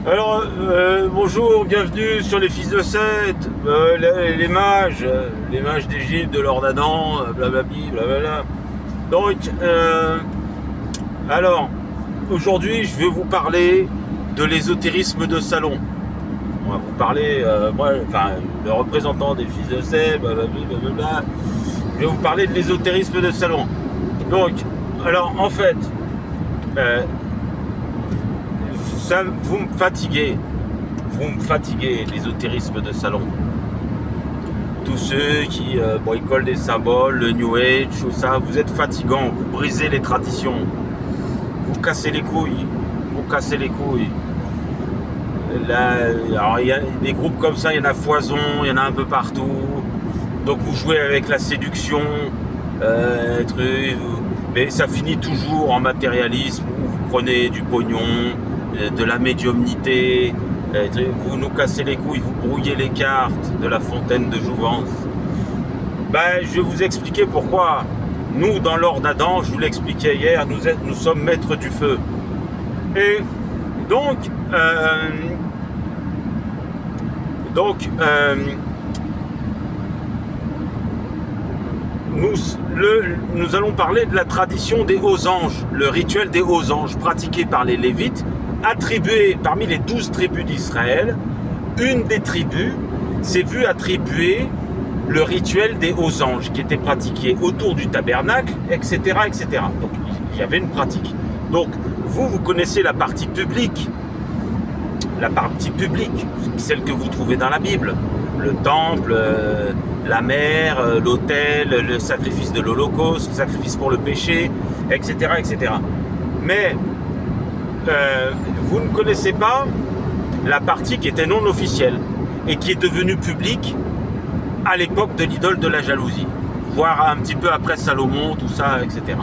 Bonjour, bienvenue sur les fils de Seth, les mages d'Égypte, de l'or d'Adam, blablabli, blablabla. Donc, alors, aujourd'hui, je vais vous parler de l'ésotérisme de salon. On va vous parler, le représentant des fils de Seth, blablabli, blablabla. Je vais vous parler de l'ésotérisme de salon. Donc, alors, en fait, ça, vous me fatiguez, l'ésotérisme de salon. Tous ceux qui bricolent des symboles, le New Age, tout ça, vous êtes fatigants, vous brisez les traditions, vous cassez les couilles, Là, alors il y a des groupes comme ça, il y en a foison, il y en a un peu partout. Donc vous jouez avec la séduction, mais ça finit toujours en matérialisme où vous prenez du pognon, de la médiumnité, vous nous cassez les couilles, vous brouillez les cartes de la fontaine de jouvence. Je vais vous expliquer pourquoi. Nous, dans l'or d'Adam, je vous l'expliquais hier, nous sommes maîtres du feu. Et donc, nous allons parler de la tradition des hauts anges, le rituel des hauts anges pratiqué par les Lévites, attribué parmi les 12 tribus d'Israël. Une des tribus s'est vue attribuer le rituel des hauts anges qui était pratiqué autour du tabernacle, etc., etc. Donc il y avait une pratique. Donc vous connaissez la partie publique, celle que vous trouvez dans la Bible, le temple, la mer, l'autel, le sacrifice de l'Holocauste, le sacrifice pour le péché, etc., etc. Mais vous ne connaissez pas la partie qui était non officielle et qui est devenue publique à l'époque de l'idole de la jalousie, voire un petit peu après Salomon, tout ça, etc.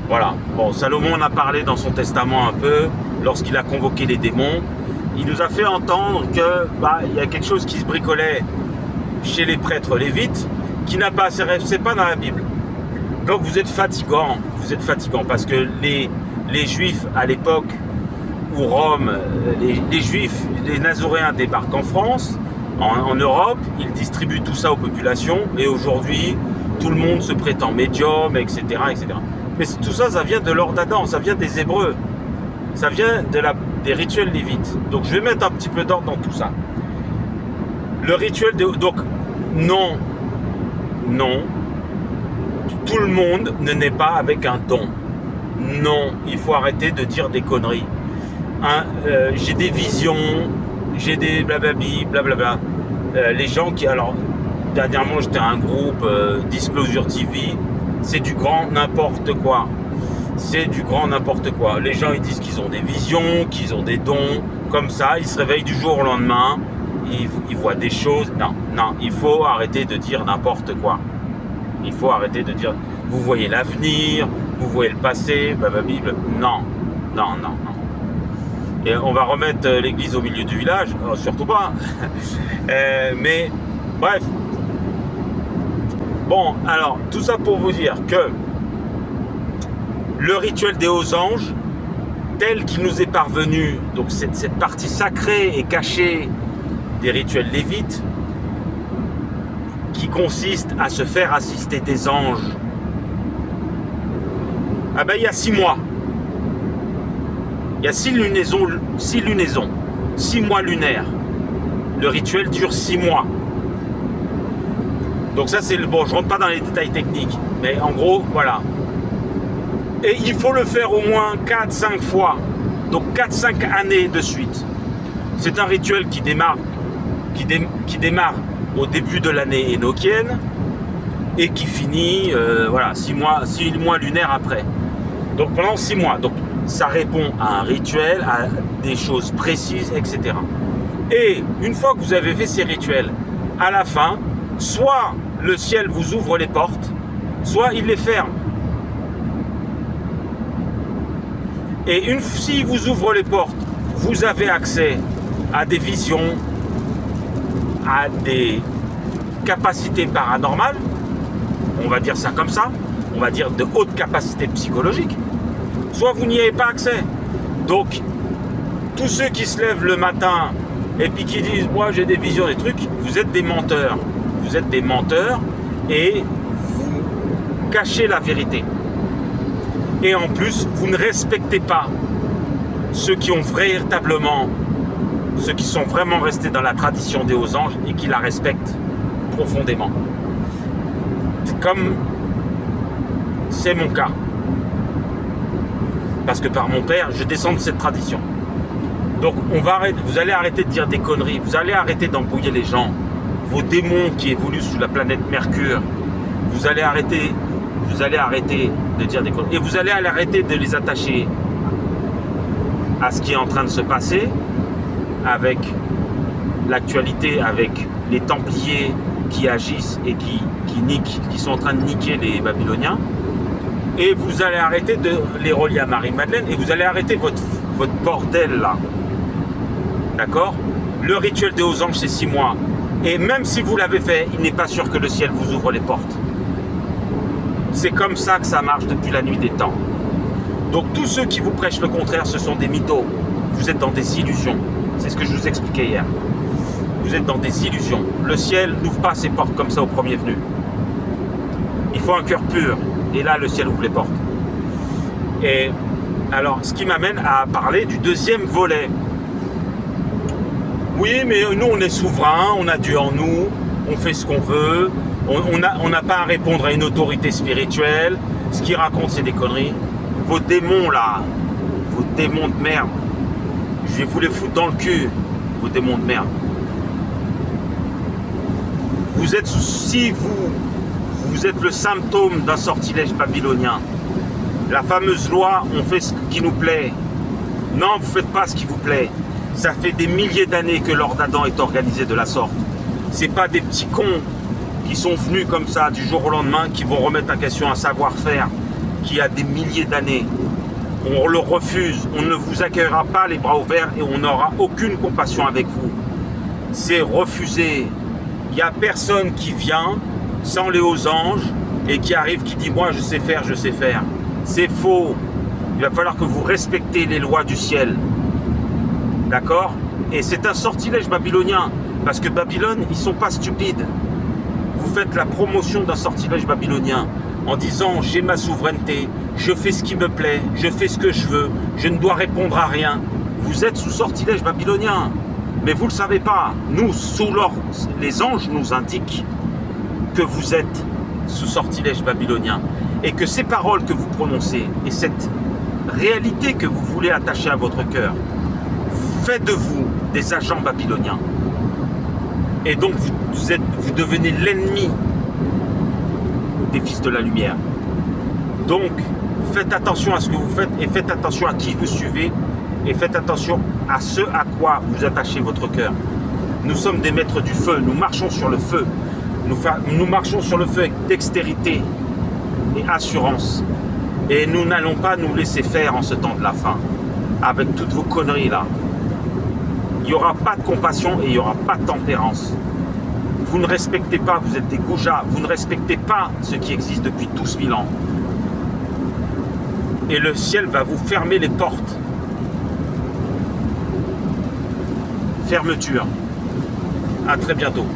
Voilà. Bon, Salomon en a parlé dans son testament un peu, lorsqu'il a convoqué les démons. Il nous a fait entendre que il y a quelque chose qui se bricolait chez les prêtres lévites qui n'a pas, c'est pas dans la Bible. Donc vous êtes fatigant parce que les Juifs à l'époque où Rome, les Juifs, les Nazoréens débarquent en France, en Europe, ils distribuent tout ça aux populations et aujourd'hui tout le monde se prétend médium, etc., etc. Mais tout ça, ça vient de l'or d'Adam, ça vient des Hébreux, ça vient des rituels lévites. Donc je vais mettre un petit peu d'ordre dans tout ça. Le rituel donc non, tout le monde ne naît pas avec un don. Non, il faut arrêter de dire des conneries. J'ai des visions, j'ai des blablabli, blablabla. Les gens qui, alors, dernièrement j'étais à un groupe Disclosure TV, c'est du grand n'importe quoi. Les gens ils disent qu'ils ont des visions, qu'ils ont des dons, comme ça, ils se réveillent du jour au lendemain, ils voient des choses. Non, il faut arrêter de dire n'importe quoi. Il faut arrêter de dire, vous voyez l'avenir, vous voyez le passé, blablabli, non. Et on va remettre l'église au milieu du village, surtout pas. Mais bref. Bon, alors, tout ça pour vous dire que le rituel des hauts anges, tel qu'il nous est parvenu, donc cette partie sacrée et cachée des rituels lévites, qui consiste à se faire assister des anges, il y a 6 mois. Il y a 6 lunaisons, 6 mois lunaires. Le rituel dure 6 mois. Donc ça c'est bon, je rentre pas dans les détails techniques, mais en gros, voilà. Et il faut le faire au moins 4-5 fois, donc 4-5 années de suite. C'est un rituel qui démarre au début de l'année énochienne et qui finit 6 mois lunaires après. Donc pendant 6 mois. Donc ça répond à un rituel, à des choses précises, etc. Et une fois que vous avez fait ces rituels, à la fin, soit le ciel vous ouvre les portes, soit il les ferme. Et s'il vous ouvre les portes, vous avez accès à des visions, à des capacités paranormales, on va dire ça comme ça, on va dire de haute capacité psychologique, soit vous n'y avez pas accès. Donc, tous ceux qui se lèvent le matin et puis qui disent moi j'ai des visions, des trucs, vous êtes des menteurs. Vous êtes des menteurs et vous cachez la vérité. Et en plus, vous ne respectez pas ceux qui ont véritablement, ceux qui sont vraiment restés dans la tradition des hauts anges et qui la respectent profondément. Comme c'est mon cas. Parce que par mon père, je descends de cette tradition. Donc vous allez arrêter de dire des conneries, vous allez arrêter d'embrouiller les gens. Vos démons qui évoluent sous la planète Mercure, vous allez arrêter de dire des conneries. Et vous allez arrêter de les attacher à ce qui est en train de se passer avec l'actualité, avec les Templiers qui agissent et qui sont en train de niquer les Babyloniens. Et vous allez arrêter de les relier à Marie-Madeleine et vous allez arrêter votre bordel là. D'accord? Le rituel des hauts anges, c'est 6 mois. Et même si vous l'avez fait, il n'est pas sûr que le ciel vous ouvre les portes. C'est comme ça que ça marche depuis la nuit des temps. Donc tous ceux qui vous prêchent le contraire, ce sont des mythos. Vous êtes dans des illusions. C'est ce que je vous expliquais hier. Vous êtes dans des illusions. Le ciel n'ouvre pas ses portes comme ça au premier venu. Il faut un cœur pur. Et là, le ciel ouvre les portes. Et alors, ce qui m'amène à parler du deuxième volet. Oui, mais nous, on est souverain, on a Dieu en nous, on fait ce qu'on veut, on n'a pas à répondre à une autorité spirituelle. Ce qu'ils racontent, c'est des conneries. Vos démons, là, vos démons de merde, je vais vous les foutre dans le cul, vos démons de merde. Si vous êtes le symptôme d'un sortilège babylonien, la fameuse loi, on fait ce qui nous plaît. Non, vous ne faites pas ce qui vous plaît. Ça fait des milliers d'années que l'ordre d'Adam est organisé de la sorte. C'est pas des petits cons qui sont venus comme ça du jour au lendemain qui vont remettre en question un savoir-faire qui a des milliers d'années. On le refuse, on ne vous accueillera pas les bras ouverts et on n'aura aucune compassion avec vous. C'est refusé. Il n'y a personne qui vient sans les hauts anges et qui arrive, qui dit moi je sais faire, je sais faire. C'est faux. Il va falloir que vous respectez les lois du ciel. D'accord? Et c'est un sortilège babylonien. Parce que Babylone, ils ne sont pas stupides. Vous faites la promotion d'un sortilège babylonien en disant j'ai ma souveraineté, je fais ce qui me plaît, je fais ce que je veux, je ne dois répondre à rien. Vous êtes sous sortilège babylonien. Mais vous ne le savez pas. Nous, sous l'ordre, les anges nous indiquent que vous êtes sous sortilège babylonien. Et que ces paroles que vous prononcez et cette réalité que vous voulez attacher à votre cœur fait de vous des agents babyloniens. Et donc vous devenez l'ennemi des fils de la lumière. Donc faites attention à ce que vous faites et faites attention à qui vous suivez et faites attention à ce à quoi vous attachez votre cœur. Nous sommes des maîtres du feu, nous marchons sur le feu. Nous marchons sur le feu avec dextérité et assurance. Et nous n'allons pas nous laisser faire en ce temps de la fin avec toutes vos conneries là. Il n'y aura pas de compassion et il n'y aura pas de tempérance. Vous ne respectez pas, vous êtes des goujats, vous ne respectez pas ce qui existe depuis 12 000 ans. Et le ciel va vous fermer les portes. Fermeture. À très bientôt.